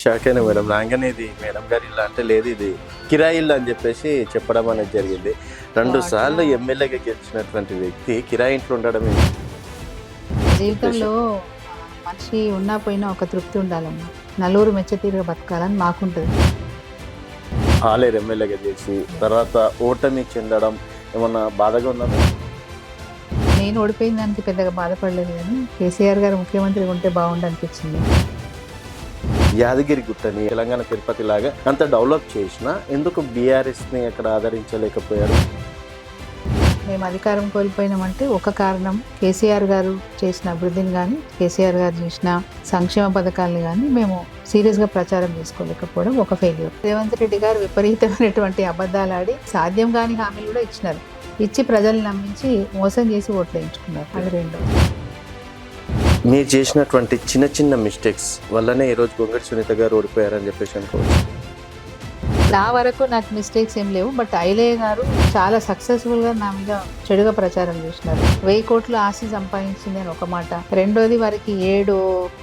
Shock అయినా madam రాగానే ఇది మేడం గారి ఇల్లు అంటే లేదు ఇది కిరాయి ఇల్లు అని చెప్పేసి చెప్పడం అనేది జరిగింది. 2 సార్లు ఎమ్మెల్యేగా గెలిచినటువంటి వ్యక్తి కిరాయి ఇంట్లో ఉండడం జీవితంలో మనిషి ఉన్నా పోయినా ఒక తృప్తి ఉండాలమ్మా. నలుగురు మెచ్చతీరుగా బతకాలని మాకుంటుంది. ఆలేరు ఎమ్మెల్యేగా చేసి తర్వాత ఓటమి చెందడం ఏమన్నా బాధగా ఉందా మేడం? నేను ఓడిపోయిన దానికి పెద్దగా బాధపడలేదు, కానీ కేసీఆర్ గారు ముఖ్యమంత్రి ఉంటే బాగుండు అనిపించింది. యాదగిరి గుట్టని తెలంగాణ తిరుపతి లాగా అంత డెవలప్ చేసినా ఎందుకు బీఆర్ఎస్ని అక్కడ ఆదరించలేకపోయారు? మేము అధికారం కోల్పోయినామంటే ఒక కారణం కేసీఆర్ గారు చేసిన అభివృద్ధిని కానీ కేసీఆర్ గారు చేసిన సంక్షేమ పథకాలను కానీ మేము సీరియస్గా ప్రచారం చేసుకోలేకపోవడం ఒక ఫెయిల్యూర్. రేవంత్ రెడ్డి గారు విపరీతమైనటువంటి అబద్ధాలు ఆడి సాధ్యం కాని హామీలు కూడా ఇచ్చినారు. ఇచ్చి ప్రజల్ని నమ్మించి మోసం చేసి ఓట్లు వేయించుకున్నారు. అది రెండో. మీరు చేసినటువంటి చిన్న చిన్న మిస్టేక్స్ వల్లనే ఈరోజు గొంగడి సునీత గారు ఓడిపోయారని చెప్పేసి అనుకోవచ్చు. నా వరకు నాకు మిస్టేక్స్ ఏం లేవు, బట్ ఐలయ్య గారు చాలా సక్సెస్ఫుల్గా నా మీద చెడుగా ప్రచారం చేసినారు. 1000 కోట్లు ఆస్తి సంపాదించింది అని ఒక మాట, రెండోది వారికి 7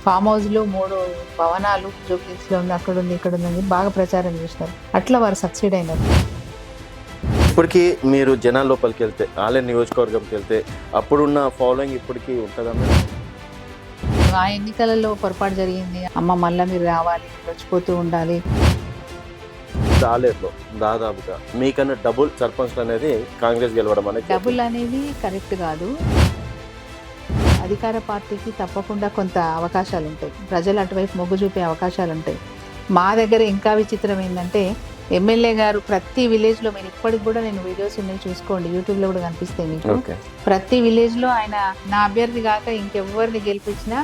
ఫామ్ హౌస్లు 3 భవనాలు జూబ్లీస్లో ఉంది, అక్కడ ఉంది, ఇక్కడ ఉంది, బాగా ప్రచారం చేసినారు. అట్లా వారు సక్సీడ్ అయినారు. ఇప్పటికీ మీరు జనాల లోపలికి వెళ్తే ఆలేరు నియోజకవర్గంకి వెళ్తే అప్పుడున్న ఫాలోయింగ్ ఇప్పటికీ ఉంటుందా మేడం? ఆ ఎన్నికలలో పొరపాటు జరిగింది, అమ్మ మళ్ళీ మీరు రావాలి, వచ్చిపోతూ ఉండాలి. ఆలేరులో దాదాపుగా మీకన్నా డబుల్ సర్పంచ్ అనేది కాంగ్రెస్ గెలవడం అనేది డబుల్ అనేది కరెక్ట్ కాదు. అధికార పార్టీకి తప్పకుండా కొంత అవకాశాలు ఉంటాయి, ప్రజలు అటువైపు మొగ్గు చూపే అవకాశాలు ఉంటాయి. మా దగ్గర ఇంకా విచిత్రం ఏంటంటే ఎమ్మెల్యే గారు ప్రతి విలేజ్లో, మీరు ఇప్పటికి కూడా నేను వీడియోస్ ఉన్నాయి చూసుకోండి, యూట్యూబ్లో కూడా కనిపిస్తాయి మీకు. ప్రతి విలేజ్లో ఆయన నా అభ్యర్థి కాక ఇంకెవ్వరిని గెలిపించినా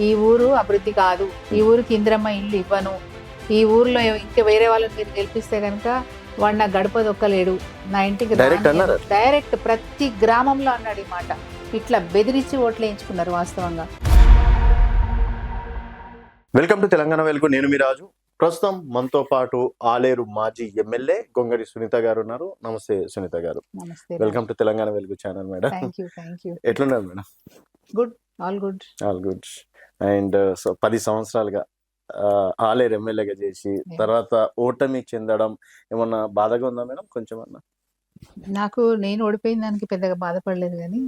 ఈ ఊరు అభివృద్ధి కాదు, ఈ ఊరికి ఇందిరమ్మ ఇల్లు ఇవ్వను, ఈ ఊర్లో ఇంకా వేరే వాళ్ళని మీరు గెలిపిస్తే కనుక వాడు నా గడప దొక్కలేడు, నా ఇంటికి డైరెక్ట్ ప్రతి గ్రామంలో అన్నాడు ఈ మాట. ఇట్లా బెదిరించి ఓట్లు వేయించుకున్నారు వాస్తవంగా. వెల్కమ్ టు తెలంగాణ వెలుగు, నేను మీ రాజు. ప్రస్తుతం మనతో పాటు ఆలేరు మాజీ ఎమ్మెల్యే గొంగడి సునీత గారు ఉన్నారు. నమస్తే సునీత గారు. నమస్తే. వెల్కమ్ టు తెలంగాణ వెలుగు ఛానల్ మేడం. ఎట్లున్నారు madam? Good, all good. All good. And so 10 సంవత్సరాలుగా ఆలేరు ఎమ్మెల్యేగా చేసి తర్వాత ఓటమి చెందడం ఏమన్నా బాధగా ఉందా మేడం? కొంచెం అన్నా. నేను ఓడిపోయిన దానికి పెద్దగా బాధపడలేదు, కానీ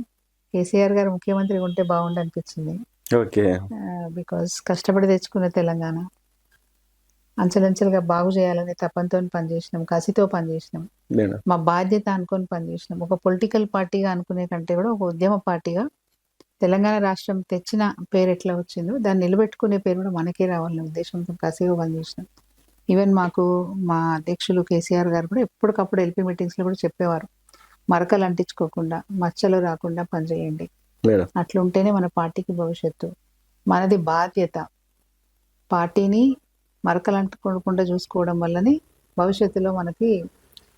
కేసీఆర్ గారు ముఖ్యమంత్రి ఉంటే బాగుండు అనిపించింది. ఓకే. బికాస్ కష్టపడి తెచ్చుకున్న తెలంగాణ అంచెలంచెలుగా బాగు చేయాలనే తపంతో పనిచేసినాం, కసితో పనిచేసినాం, మా బాధ్యత అనుకొని పనిచేసినాం. ఒక పొలిటికల్ పార్టీగా అనుకునే కంటే కూడా ఒక ఉద్యమ పార్టీగా తెలంగాణ రాష్ట్రం తెచ్చిన పేరు ఎట్లా వచ్చిందో దాన్ని నిలబెట్టుకునే పేరు కూడా మనకే రావాలనే ఉద్దేశంతో కసిగా పనిచేసినాం. ఈవెన్ మాకు మా అధ్యక్షులు కేసీఆర్ గారు కూడా ఎప్పటికప్పుడు ఎల్పీ మీటింగ్స్లో కూడా చెప్పేవారు, మరకలు అంటించుకోకుండా మచ్చలు రాకుండా పనిచేయండి, అట్లా ఉంటేనే మన పార్టీకి భవిష్యత్తు. మనది బాధ్యత, పార్టీని మరకలు అంటుకోకుండా చూసుకోవడం వల్లనే భవిష్యత్తులో మనకి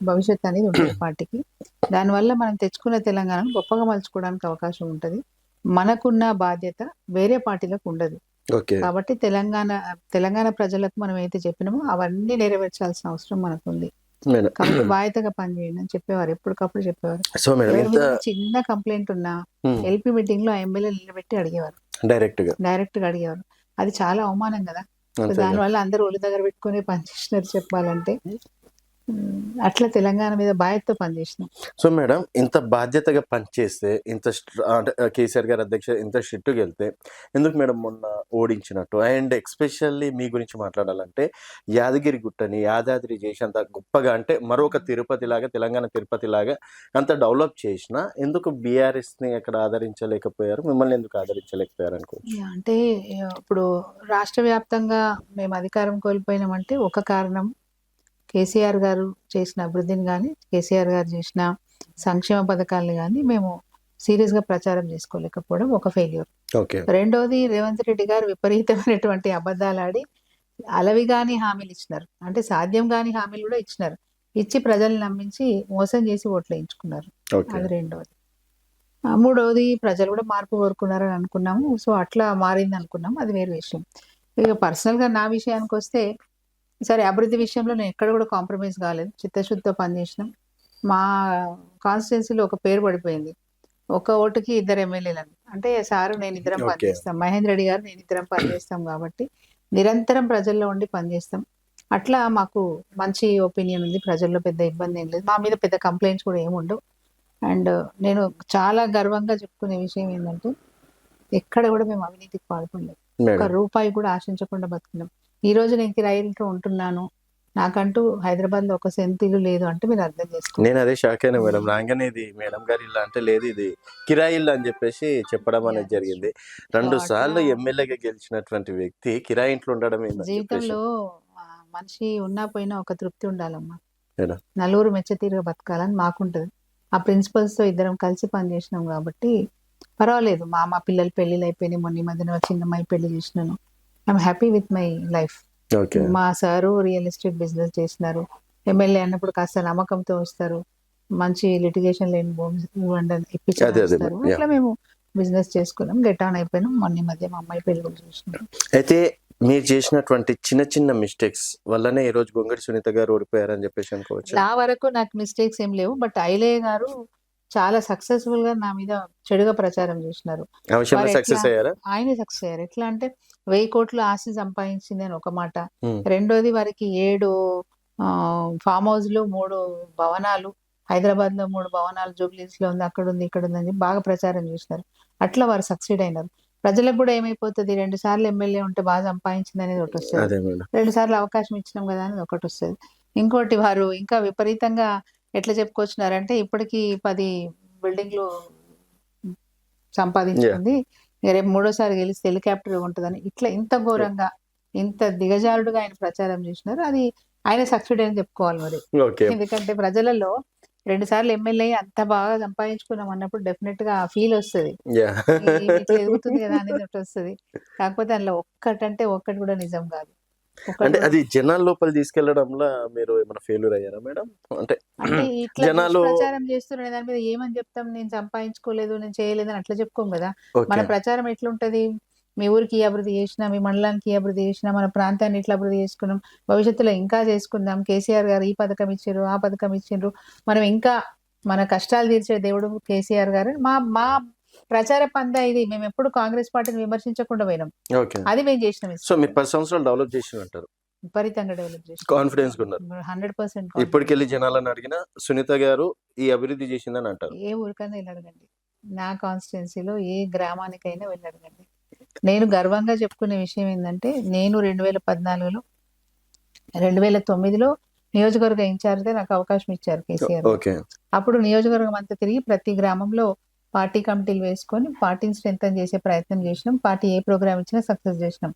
భవిష్యత్తు అనేది ఉంటుంది పార్టీకి. దానివల్ల మనం తెచ్చుకున్న తెలంగాణను గొప్పగా మలుచుకోవడానికి అవకాశం ఉంటుంది. మనకున్న బాధ్యత వేరే పార్టీలకు ఉండదు. కాబట్టి తెలంగాణ ప్రజలకు మనం ఏదైతే చెప్పినామో అవన్నీ నెరవేర్చాల్సిన అవసరం మనకుంది. కాబట్టి బాధ్యతగా పనిచేయండి అని చెప్పేవారు, ఎప్పటికప్పుడు చెప్పేవారు. చిన్న కంప్లైంట్ ఉన్నా ఎల్పీ మీటింగ్ లో ఎమ్మెల్యే నిలబెట్టి అడిగేవారు, డైరెక్ట్ గా అడిగేవారు. అది చాలా అవమానం కదా. దానివల్ల అందరూ ఒళ్ళు దగ్గర పెట్టుకుని పనిచేసినారు చెప్పాలంటే. అట్లా తెలంగాణ మీద బాధ్యతతో పనిచేసినాం. సో మేడం, ఇంత బాధ్యతగా పనిచేస్తే ఇంత అంటే కేసీఆర్ గారి అధ్యక్ష ఇంత స్ట్రిక్ట్గా వెళ్తే ఎందుకు మేడం మొన్న ఓడించినట్టు? అండ్ ఎక్స్పెషల్లీ మీ గురించి మాట్లాడాలంటే యాదగిరి గుట్టని యాదాద్రి చేసి అంత గొప్పగా, అంటే మరొక తిరుపతి లాగా తెలంగాణ తిరుపతి లాగా అంత డెవలప్ చేసినా ఎందుకు బీఆర్ఎస్ని అక్కడ ఆదరించలేకపోయారు? మిమ్మల్ని ఎందుకు ఆదరించలేకపోయారు అనుకోవచ్చు? అంటే ఇప్పుడు రాష్ట్ర వ్యాప్తంగా మేము అధికారం కోల్పోయినామంటే ఒక కారణం కేసీఆర్ గారు చేసిన అభివృద్ధిని కానీ కేసీఆర్ గారు చేసిన సంక్షేమ పథకాలను కానీ మేము సీరియస్గా ప్రచారం చేసుకోలేకపోవడం ఒక ఫెయిల్యూర్. రెండోది రేవంత్ రెడ్డి గారు విపరీతమైనటువంటి అబద్ధాలు ఆడి అలవిగాని హామీలు ఇచ్చినారు, అంటే సాధ్యం కాని హామీలు కూడా ఇచ్చినారు. ఇచ్చి ప్రజల్ని నమ్మించి మోసం చేసి ఓట్లు వేయించుకున్నారు. అది రెండోది. మూడవది, ప్రజలు కూడా మార్పు కోరుకున్నారని అనుకున్నాము. సో అట్లా మారింది అనుకున్నాము, అది వేరే విషయం. ఇక పర్సనల్గా నా విషయానికి వస్తే, సరే అభివృద్ధి విషయంలో నేను ఎక్కడ కూడా కాంప్రమైజ్ కాలేదు, చిత్తశుద్ధితో పనిచేసినాం. మా కాన్స్టిట్యున్సీలో ఒక పేరు పడిపోయింది, ఒక ఓటుకి 2 ఎమ్మెల్యేలని. అంటే సారు నేను ఇద్దరం పనిచేస్తాం, మహేందర్ రెడ్డి గారు నేను ఇద్దరం పనిచేస్తాం కాబట్టి నిరంతరం ప్రజల్లో ఉండి పనిచేస్తాం. అట్లా మాకు మంచి ఒపీనియన్ ఉంది. ప్రజల్లో పెద్ద ఇబ్బంది ఏం లేదు. మా మీద పెద్ద కంప్లైంట్స్ కూడా ఏమి ఉండవు. అండ్ నేను చాలా గర్వంగా చెప్పుకునే విషయం ఏంటంటే, ఎక్కడ కూడా మేము అవినీతికి పాల్పడలేదు. ఒక మేడం రూపాయి కూడా ఆశించకుండా బతికినాం. ఈ రోజు నేను కిరాయి ఇంట్లో ఉంటున్నాను. నాకంటూ హైదరాబాద్‌లో ఒక సెంటు ఇల్లు లేదు అంటే మీరు అర్థం చేసుకోండి. నేను అదే షాక్ అయినా మేడం. రాగానే ఇది మేడం గారి ఇల్లు అంటే, లేదు ఇది కిరాయి ఇల్లు అని చెప్పేసి చెప్పడం యాహ్! అనేది దట్స్ ట్రూ. జరిగింది. సో, 2 అట్లా సార్లు ఎమ్మెల్యేగా గెలిచినటువంటి వ్యక్తి కిరాయి ఇంట్లో ఉండడం ఏందని చెప్పేసి. జీవితంలో మనిషి ఉన్నా పోయినా ఒక తృప్తి ఉండాలమ్మా. మేడం నలుగురు మెచ్చతీరుగా బతకాలని మాకుంటది. ఆ ప్రిన్సిపల్స్‌తో ఇద్దరం కలిసి పనిచేసినాం కాబట్టి పర్వాలేదు. మా మా పిల్లల పెళ్ళిళ్ళు అయిపోయినాయి. మొన్న ఈ మధ్యన మా చిన్నమ్మాయి పెళ్లి చేసినాను. I'm happy with my life. Okay. మా సారు రియల్ ఎస్టేట్ బిజినెస్ చేసినారు. ఎమ్మెల్యే అన్నప్పుడు కాస్త నమ్మకంతో వస్తారు. మంచి లిటిగేషన్ లేని భూమి ఇవ్వండి అని ఇప్పించమని అదే వస్తారు. మేడం. అట్లా మేము బిజినెస్ చేసుకున్నాం. గెట్ ఆన్ అయిపోయినాం. మొన్న ఈ మధ్య మా అమ్మాయి పెళ్లి కూడా చూసినాం. అయితే మీరు చేసినటువంటి చిన్న చిన్న మిస్టేక్స్ వల్లనే ఈ రోజు గొంగడి సునీత గారు ఓడిపోయారని చెప్పేసి అనుకోవచ్చు. నా వరకు నాకు మిస్టేక్స్ ఏం లేవు. బట్ ఐలయ్య గారు చాలా సక్సెస్‌ఫుల్‌గా నా మీద చెడుగా ప్రచారం చేసినారు. ఆ విషయంలో వారు ఎట్లా సక్సెస్ అయ్యారా? ఆయనే సక్సెస్ అయ్యారు. ఎట్లా అంటే 1000 కోట్లు ఆస్తి సంపాదించింది అని ఒక మాట. హ్మ్. రెండోది వారికి 7 ఫార్మ్ హౌస్‌లు, 3 భవనాలు, హైదరాబాద్‌లో 3 భవనాలు జూబ్లీహిల్స్‌లో ఉంది, అక్కడుంది, ఇక్కడుందని చెప్పి బాగా ప్రచారం చేసినారు. అట్లా వారు సక్సీడ్ అయినారు. ప్రజలకు కూడా ఏమైపోతది 2 సార్లు ఎమ్మెల్యే ఉంటే బాగా సంపాదించిందనేది ఒకటొస్తది. అదే మేడం. 2 సార్లు అవకాశం ఇచ్చినాం కదా అనేది ఒకటొస్తది. ఇంకోటి వారు ఇంకా విపరీతంగా ఎట్లా చెప్పుకొచ్చినారంటే ఇప్పటికి 10 బిల్డింగ్‌లు యాహ్! సంపాదించుకుంది. రేపు మూడోసారి గెలిస్తే హెలికాప్టర్ ఉంటదని. ఇట్లా ఇంత ఘోరంగా, ఇంత దిగజారుడుగా ఆయన ప్రచారం చేసినారు. అది ఆయన సక్సీడ్ అని చెప్పుకోవాలి మరి. ఓకే. ఎందుకంటే ప్రజలలో 2 సార్లు ఎమ్మెల్యే అయ్యి అంత బాగా సంపాదించుకున్నాం అన్నప్పుడు డెఫినిట్‌గా ఆ ఫీల్ వస్తది. యాహ్! ఈమె ఇట్లా ఎదుగుతుంది కదా అనేది ఒకటొస్తది. కాకపోతే అందులో ఒక్కటంటే ఒక్కటి కూడా నిజం కాదు. ఒక్కటి అంటే కూడా అది జనాల లోపల తీసుకెళ్లడంలో మీరు ఏమైనా ఫెయిల్యూర్ అయ్యారా మేడం? అంటే అంటే ఇట్లా జనాలు దుష్ప్రచారం చేస్తున్న దాని మీద ఏమని చెప్తాం? నేను సంపాదించుకోలేదు, నేను చేయలేదని అట్లా చెప్పుకోం గదా! మన ఓకే. ప్రచారం ఎట్లుంటది? మీ ఊరికి ఈ అభివృద్ధి చేసినా, మీ మండలానికి ఈ అభివృద్ధి చేసినా, మన ప్రాంతాన్ని ఇట్లా అభివృద్ధి చేసుకున్నాం. భవిష్యత్తులో ఇంకా చేసుకుందాం. కేసీఆర్ గారు ఈ పథకం ఇచ్చిర్రు, ఆ పథకం ఇచ్చిండ్రు. మనం ఇంకా మన కష్టాలు తీర్చే దేవుడు కేసీఆర్ గారు. మా మా ప్రచార పందా ఇది. మేమెప్పుడు కాంగ్రెస్ పార్టీని విమర్శించకుండా పోయినాం. ఓకే. అది మేము చేసిన సో, మిస్టేక్. మీరు 10 సంవత్సరాలు డెవలప్ చేసిర్రంటారు. విపరీతంగా డెవలప్ చేసినాం. కాన్ఫిడెన్స్‌గా ఉన్నారు. 100% ఇప్పటికెళ్ళి కాన్ఫిడెన్స్. జనాలను అడిగినా సునీత గారు ఈ అభివృద్ధి చేసిందని అంటారు. ఏ ఊరికైనా వెళ్లి అడగండి. నా కాన్స్టిట్యుయెన్సీలో ఏ గ్రామానికైనా వెళ్లి అడగండి. నేను గర్వంగా చెప్పుకునే విషయం ఏందంటే, నేను 2014లో 2009లో నియోజకవర్గ ఇన్ఛార్జ్‌గా నాకు అవకాశం ఇచ్చారు కేసీఆర్ గారు. ఓకే. అప్పుడు నియోజకవర్గం అంతా తిరిగి ప్రతి గ్రామంలో పార్టీ కమిటీలు వేసుకొని పార్టీని స్ట్రెంథెన్ చేసే ప్రయత్నం చేసినాం. పార్టీ ఏ ప్రోగ్రామ్ ఇచ్చినా సక్సెస్ చేసినాం.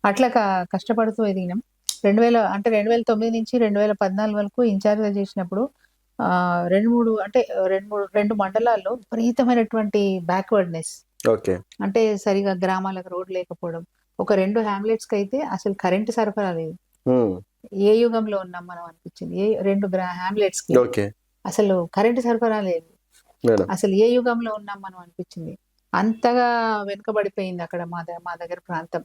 అట్లా కష్టపడుతూ ఎదిగినాం. 2009 నుంచి 2014 వరకు ఇన్ఛార్జ్‌గా చేసినప్పుడు 2 మండలాల్లో విపరీతమైనటువంటి బ్యాక్వర్డ్‌నెస్. ఓకే. అంటే సరిగ్గా గ్రామాలకు రోడ్ లేకపోవడం. ఒక 2 హామ్లెట్స్‌కైతే అసలు కరెంట్ సరఫరా లేదు. హ్మ్. ఏ యుగంలో ఉన్నాం మనం అనిపించింది. 2 హామ్లెట్స్‌కి ఓకే. అసలు కరెంట్ సరఫరా లేదు. మేడం. అసలు ఏ యుగంలో ఉన్నాం మనం అనిపించింది. అంతగా వెనుకబడిపోయింది అక్కడ మా దగ్గర ప్రాంతం.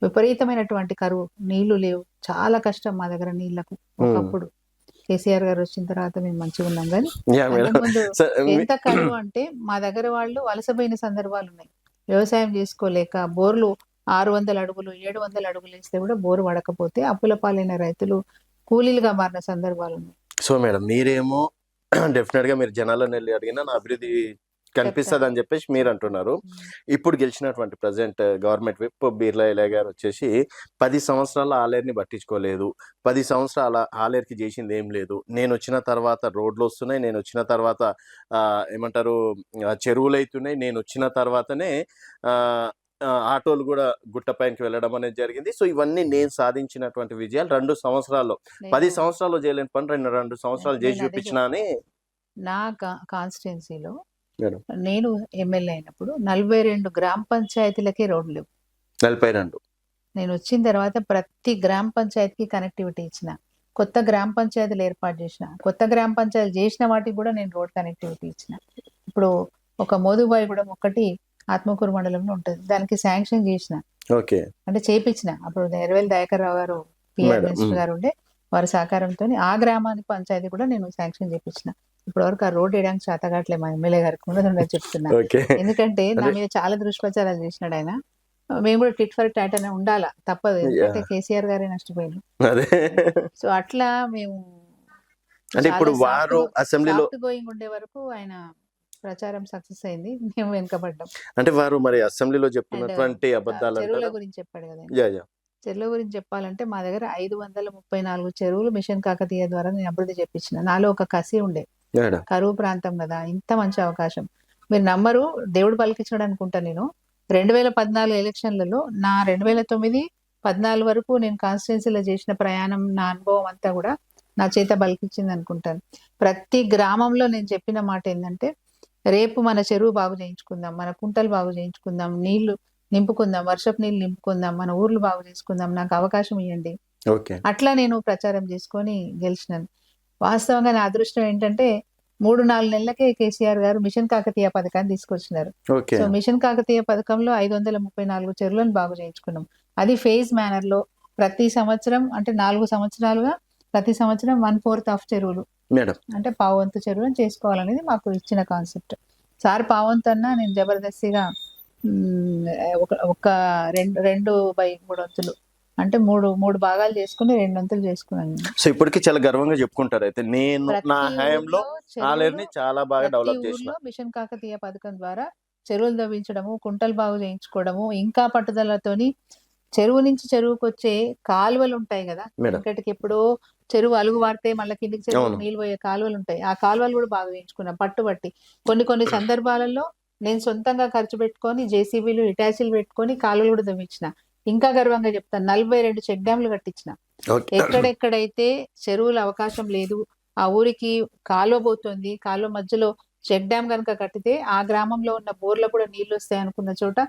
విపరీతమైనటువంటి కరువు. నీళ్లు లేవు. చాలా కష్టం మా దగ్గర నీళ్లకు హ్మ్. ఒకప్పుడు. కేసీఆర్ గారు వచ్చిన తర్వాత మేము మంచిగున్నాం గానీ, యాహ్! మేడం. అంతకుముందు సో, ఎంత కరువు అంటే మా దగ్గర వాళ్ళు వలసపోయిన సందర్భాలున్నాయి. వ్యవసాయం చేసుకోలేక బోర్లు 600 అడుగులు, 700 అడుగులేస్తే కూడా బోరు పడకపోతే అప్పుల పాలైన రైతులు కూలీలుగా మారిన సందర్భాలున్నాయి. సో, మేడం మీరేమో డెఫినిట్‌గా మీరు జనాలనెళ్లి అడిగినా నా అభివృద్ధి చెప్తాను. కనిపిస్తదని చెప్పేసి మీరంటున్నారు. ఇప్పుడు గెలిచినటువంటి present government whip Birla Elaiah గారు వచ్చేసి 10 సంవత్సరాల ఆలేరుని పట్టించుకోలేదు. 10 సంవత్సరాల ఆలేరుకి చేసిందేం లేదు. నేనొచ్చిన తర్వాత రోడ్లొస్తున్నాయి. నేనొచ్చిన తర్వాత ఏమంటారు చెరువులైతున్నాయి. నేనొచ్చిన తర్వాతనే ఆహ్, ఆటోలు గూడా గుట్ట పైనకి వెళ్ళడం అనేది జరిగింది. సో, ఇవన్నీ నేను సాధించినటువంటి విజయాలు 2 సంవత్సరాల్లో. 10 నేను సంవత్సరాల్లో చేయలేని పని 2 సంవత్సరాలు చేసి నేను అదే చూపించినా అని నా కాన్స్టిట్యుయెన్సీలో మేడం. నేను ఎమ్మెల్యే అయినప్పుడు 42 గ్రామ పంచాయతీలకే రోడ్లు లేవు. 42. నేనొచ్చిన తర్వాత ప్రతి గ్రామ పంచాయతీకి కనెక్టివిటీ ఇచ్చిన. కొత్త గ్రామ పంచాయతీలు ఏర్పాటు చేసిన. కొత్త గ్రామ పంచాయతీలు చేసిన వాటికి కూడా నేను రోడ్ కనెక్టివిటీ ఇచ్చిన. ఇప్పుడు ఒక మోదుబాయిగూడెం ఒకటి ఆత్మకూరు మండలంలో ఉంటది. దానికి శాంక్షన్ చేసిన. ఓకే. అంటే చేపిచ్చిన. అప్పుడు ఎర్రవెల్లి దయాకర్రావు గారు పీఆర్ మేడం. మినిస్టర్ గారు ఉండే. వారి సహకారంతోని ఆ గ్రామానికి పంచాయతీ కూడా నేను శాంక్షన్ చేపిచ్చిన. ఇప్పటివరకు ఆ రోడ్ ఏయడానికి చేతగాట్లే మా ఎమ్మెల్యే గారికి ఉన్నదున్నది చెప్తున్నా. ఓకే. ఎందుకంటే నా అంటే మీద చాలా దుష్ప్రచారాలు చేసినాడాయన. మేము కూడా టిట్ ఫర్ టాట్ అనే ఉండాలా, తప్పదు, ఎందుకంటే యాహ్! కేసీఆర్ గారే నష్టపోయారు. అదే. సో అట్లా మేము అంటే చాలా ఇప్పుడు వారు అసెంబ్లీలో సాఫ్ట్ గోయింగ్ ఉండే వరకు ఆయన ప్రచారం సక్సెస్ అయింది, మేము వెనుకబడ్డాం. అంటే వారు మరి అసెంబ్లీలో అండ్ చెప్తున్నటువంటి చెరువుల అబద్ధాలంటారా? గురించి చెప్పాడు కదా. యాహ్! యాహ్! చెరువుల గురించి చెప్పాలంటే మా దగ్గర 534 చెరువులు మిషన్ కాకతీయ ద్వారా నేను అభివృద్ధి చేపించిన. నాలో ఒక కసి ఉండే, మేడం. కరువు ప్రాంతం కదా, ఇంత మంచి అవకాశం మీరు నమ్మరు, దేవుడు పలికించాడు అనుకుంటా. నేను 2014 ఎలక్షన్లలో నా 2009-14 వరకు నేను కాన్స్టిట్యున్సీలో చేసిన ప్రయాణం, నా అనుభవం అంతా కూడా నా చేత బలికిచ్చింది అనుకుంటాను. ప్రతి గ్రామంలో నేను చెప్పిన మాట ఏంటంటే, రేపు మన చెరువు బాగు చేయించుకుందాం, మన కుంటలు బాగు చేయించుకుందాం, నీళ్లు నింపుకుందాం, వర్షపు నీళ్ళు నింపుకుందాం, మన ఊర్లు బాగు చేసుకుందాం, నాకు అవకాశం ఇవ్వండి. ఓకే. అట్లా నేను ప్రచారం చేసుకొని గెలిచినాను. వాస్తవంగా నా అదృష్టం ఏంటంటే 3-4 నెలలకే కేసీఆర్ గారు మిషన్ కాకతీయ పథకాన్ని తీసుకొచ్చినారు. ఓకే. సో మిషన్ కాకతీయ పథకంలో 534 చెరువులను బాగు చేయించుకున్నాం. అది ఫేజ్ మేనర్ లో ప్రతి సంవత్సరం, అంటే 4 సంవత్సరాలుగా ప్రతి సంవత్సరం 1/4 ఆఫ్ చెరువులు, మేడం. అంటే పావంతు చెరువులను చేసుకోవాలనేది మాకు ఇచ్చిన కాన్సెప్ట్. సార్ పావంతు అన్నా నేను జబర్దస్తిగా ఒక 2/3 వంతులు, అంటే మూడు భాగాలు చేసుకుని 2 వంతులు చేసుకున్నాను. సో ఇప్పటికి చాలా గర్వంగా చెప్పుకుంటారు అయితే, నేను నా ప్రతి హయాంలో ఊర్లో ఆలేరుని చాలా బాగా ప్రతి డెవలప్ చేసిన. ఊర్లో మిషన్ కాకతీయ పథకం ద్వారా చెరువులు తవ్వించడము, కుంటలు బాగు చేయించుకోవడము, ఇంకా పట్టుదలతోని చెరువు నుంచి చెరువుకు వచ్చే కాలువలు ఉంటాయి కదా, మేడం. వెనకటికి ఎప్పుడో చెరువు అలుగు వారితే మళ్ళీ కిందికి చెరువు అవును. నీళ్ళు పోయే కాలువలు ఉంటాయి, ఆ కాలువలు కూడా బాగా చేయించుకున్నాం పట్టుబట్టి. కొన్ని సందర్భాలలో నేను సొంతంగా ఖర్చు పెట్టుకొని జేసీబీలు ఇటాచీలు పెట్టుకొని కాలువలు కూడా తవ్వించిన. ఇంకా గర్వంగా చెప్తాను, 42 చెక్ డ్యాంలు కట్టించిన. ఓకే. ఎక్కడెక్కడైతే చెరువుల అవకాశం లేదు, ఆ ఊరికి కాలువ పోతుంది, కాలువ మధ్యలో చెక్ డ్యామ్ కనుక కట్టితే ఆ గ్రామంలో ఉన్న బోర్లు కూడా నీళ్లు వస్తాయి అనుకున్న చోట